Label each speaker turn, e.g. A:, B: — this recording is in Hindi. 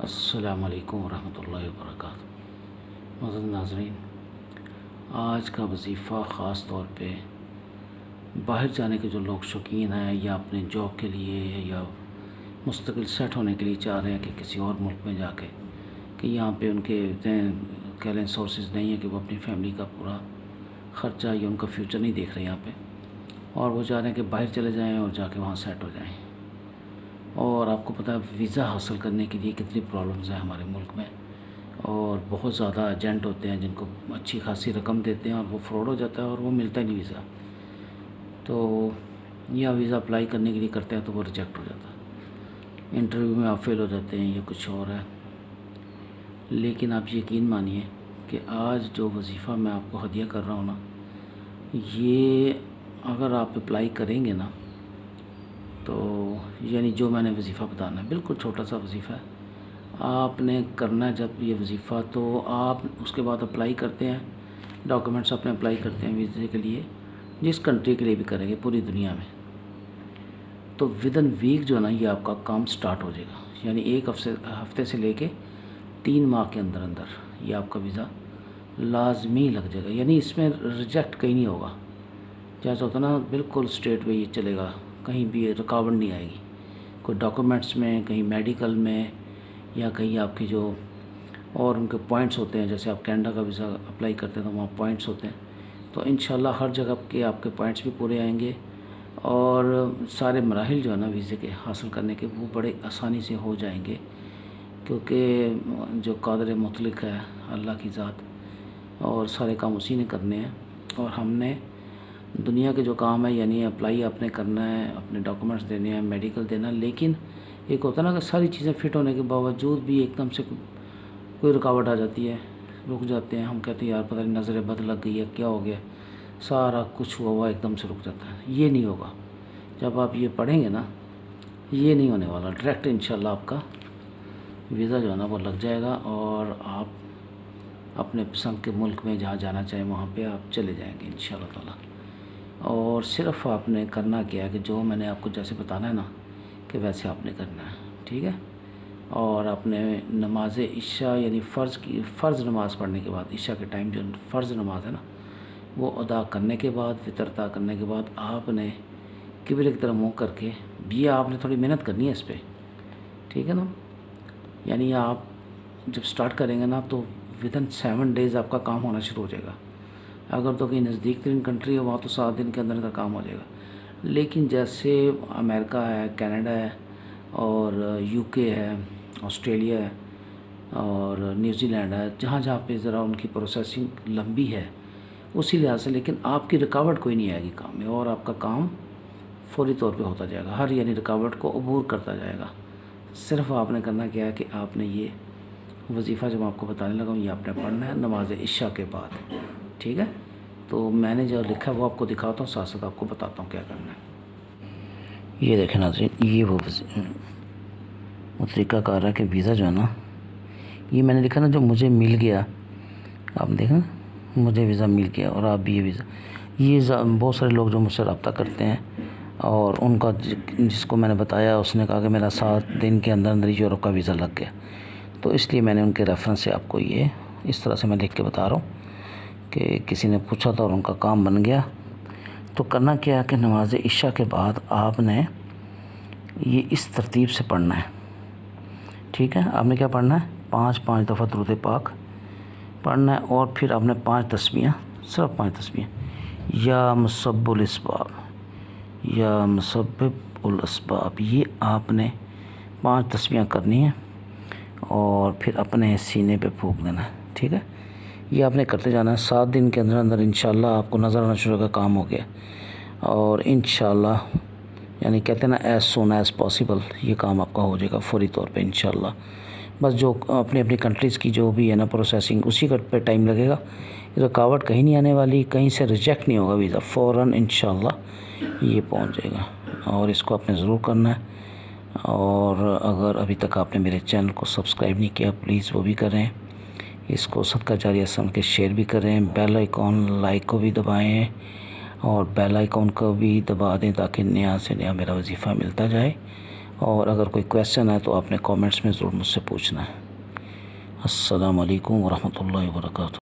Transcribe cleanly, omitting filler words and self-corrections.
A: अस्सलामु अलैकुम वरहमतुल्लाहि वबरकातुहू। मोअज़्ज़ज़ नाज़रीन, आज का वजीफ़ा ख़ास तौर पे बाहर जाने के जो लोग शौकीन हैं या अपने जॉब के लिए या मुस्तकिल सेट होने के लिए चाह रहे हैं कि किसी और मुल्क में जाके कि यहाँ पे उनके इतने कह लें सोर्सेज नहीं है कि वो अपनी फैमिली का पूरा ख़र्चा या उनका फ्यूचर नहीं देख रहे यहाँ पे, और वो चाह रहे हैं कि बाहर चले जाएँ और जाके वहाँ सेट हो जाएँ। और आपको पता है वीज़ा हासिल करने के लिए कितनी प्रॉब्लम्स हैं हमारे मुल्क में, और बहुत ज़्यादा एजेंट होते हैं जिनको अच्छी खासी रकम देते हैं और वो फ्रॉड हो जाता है और वो मिलता ही नहीं वीज़ा। तो या वीज़ा अप्लाई करने के लिए करते हैं तो वो रिजेक्ट हो जाता है, इंटरव्यू में आप फेल हो जाते हैं, ये कुछ और है। लेकिन आप यकीन मानिए कि आज जो वजीफ़ा मैं आपको हदिया कर रहा हूँ ना, ये अगर आप अप्लाई करेंगे ना तो यानी जो मैंने वजीफ़ा बताना है बिल्कुल छोटा सा वजीफ़ा है, आपने करना है जब ये वजीफ़ा तो आप उसके बाद अप्लाई करते हैं, डॉक्यूमेंट्स अपने अप्लाई करते हैं वीज़े के लिए, जिस कंट्री के लिए भी करेंगे पूरी दुनिया में, तो विदिन वीक जो है ना ये आपका काम स्टार्ट हो जाएगा। यानी एक हफ्ते से लेके 3 माह के अंदर अंदर ये आपका वीज़ा लाजमी लग जाएगा। यानी इसमें रिजेक्ट कहीं नहीं होगा, जैसा होता ना बिल्कुल स्ट्रेट वे ये चलेगा, कहीं भी रुकावट नहीं आएगी, कोई डॉक्यूमेंट्स में, कहीं मेडिकल में, या कहीं आपकी जो और उनके पॉइंट्स होते हैं, जैसे आप कनाडा का वीज़ा अप्लाई करते हैं तो वहाँ पॉइंट्स होते हैं, तो इंशाल्लाह हर जगह के आपके पॉइंट्स भी पूरे आएंगे और सारे मराहिल जो है ना वीज़े के हासिल करने के वो बड़े आसानी से हो जाएंगे, क्योंकि जो कादिर मुतलक है अल्लाह की ज़ात, और सारे काम उसी ने करने हैं। और हमने दुनिया के जो काम है यानी अप्लाई आपने करना है, अपने डॉक्यूमेंट्स देने हैं, मेडिकल देना, लेकिन एक होता है ना कि सारी चीज़ें फ़िट होने के बावजूद भी एकदम से कोई रुकावट आ जाती है, रुक जाते हैं, हम कहते हैं यार पता नहीं नज़र बद लग गई है, क्या हो गया, सारा कुछ हुआ एकदम से रुक जाता है। ये नहीं होगा, जब आप ये पढ़ेंगे ना ये नहीं होने वाला, डायरेक्ट इंशाल्लाह आपका वीज़ा जो है ना वो लग जाएगा और आप अपने पसंद के मुल्क में जहाँ जाना चाहें वहाँ पे आप चले जाएंगे इंशाल्लाह ताला। और सिर्फ़ आपने करना क्या है कि जो मैंने आपको जैसे बताना है ना कि वैसे आपने करना है, ठीक है। और आपने नमाज इशा यानी फ़र्ज़ नमाज़ पढ़ने के बाद, इशा के टाइम जो फ़र्ज़ नमाज है ना वो अदा करने के बाद, फ़ितर अदा करने के बाद आपने किबले की तरफ मुँह करके, ये आपने थोड़ी मेहनत करनी है इस पर, ठीक है ना। यानी आप जब स्टार्ट करेंगे ना तो विदिन 7 डेज़ आपका काम होना शुरू हो जाएगा। अगर तो कहीं नज़दीक तरीन कंट्री है वहाँ तो 7 दिन के अंदर अंदर काम हो जाएगा, लेकिन जैसे अमेरिका है, कनाडा है और यूके है, ऑस्ट्रेलिया है और न्यूजीलैंड है, जहाँ जहाँ पे ज़रा उनकी प्रोसेसिंग लंबी है उसी लिहाज से, लेकिन आपकी रुकावट कोई नहीं आएगी काम में और आपका काम फौरी तौर पे होता जाएगा, हर यानी रुकावट को अबूर करता जाएगा। सिर्फ़ आपने करना क्या है कि आपने ये वजीफ़ा जब आपको बताने लगा ये आपने पढ़ना है नमाज इशा के बाद, ठीक है। तो मैंने जो लिखा है वो आपको दिखाता हूँ, साथ साथ आपको बताता हूँ क्या करना है। ये देखें नाज़रीन, ये वो तरीक़ाकार है कि वीज़ा जो है ना ये मैंने लिखा ना जो मुझे मिल गया, आप देखें ना मुझे वीज़ा मिल गया और आप भी ये वीज़ा, ये बहुत सारे लोग जो मुझसे रब्ता करते हैं और उनका जिसको मैंने बताया उसने कहा कि मेरा 7 दिन के अंदर अंदर यूरोप का वीज़ा लग गया, तो इसलिए मैंने उनके रेफरेंस से आपको ये इस तरह से मैं लिख के बता रहा हूँ कि किसी ने पूछा था और उनका काम बन गया। तो करना क्या है कि नमाज इशा के बाद आपने ये इस तरतीब से पढ़ना है, ठीक है। आपने क्या पढ़ना है, 5 दफ़ा दुरूद पाक पढ़ना है और फिर आपने 5 तस्बीहां, सिर्फ 5 तस्बीहां, या मुसब्बिल अस्बाब, या मुसब्बिल अस्बाब, ये आपने 5 तस्बीहां करनी है और फिर अपने सीने पे फूंक देना है, ठीक है। ये आपने करते जाना है 7 दिन के अंदर अंदर इंशाल्लाह आपको नज़र आना शुरू होगा काम हो गया, और इंशाल्लाह यानी कहते हैं ना एज़ सून एज़ पॉसिबल ये काम आपका हो जाएगा फौरी तौर पे इंशाल्लाह। बस जो अपनी अपनी कंट्रीज़ की जो भी है ना प्रोसेसिंग उसी का पे टाइम लगेगा, रुकावट कहीं नहीं आने वाली, कहीं से रिजेक्ट नहीं होगा वीज़ा, फ़ौरन इंशाल्लाह ये पहुंच जाएगा। और इसको आपने ज़रूर करना है, और अगर अभी तक आपने मेरे चैनल को सब्सक्राइब नहीं किया प्लीज़ वो भी करें, इसको सदका जारिया समझ के शेयर भी करें, बेल आइकॉन लाइक को भी दबाएं और बेल आइकॉन को भी दबा दें ताकि नया से नया मेरा वजीफ़ा मिलता जाए और अगर कोई क्वेश्चन है तो आपने कमेंट्स में ज़रूर मुझसे पूछना है। अस्सलाम वालेकुम व रहमतुल्लाहि व बरकातहू।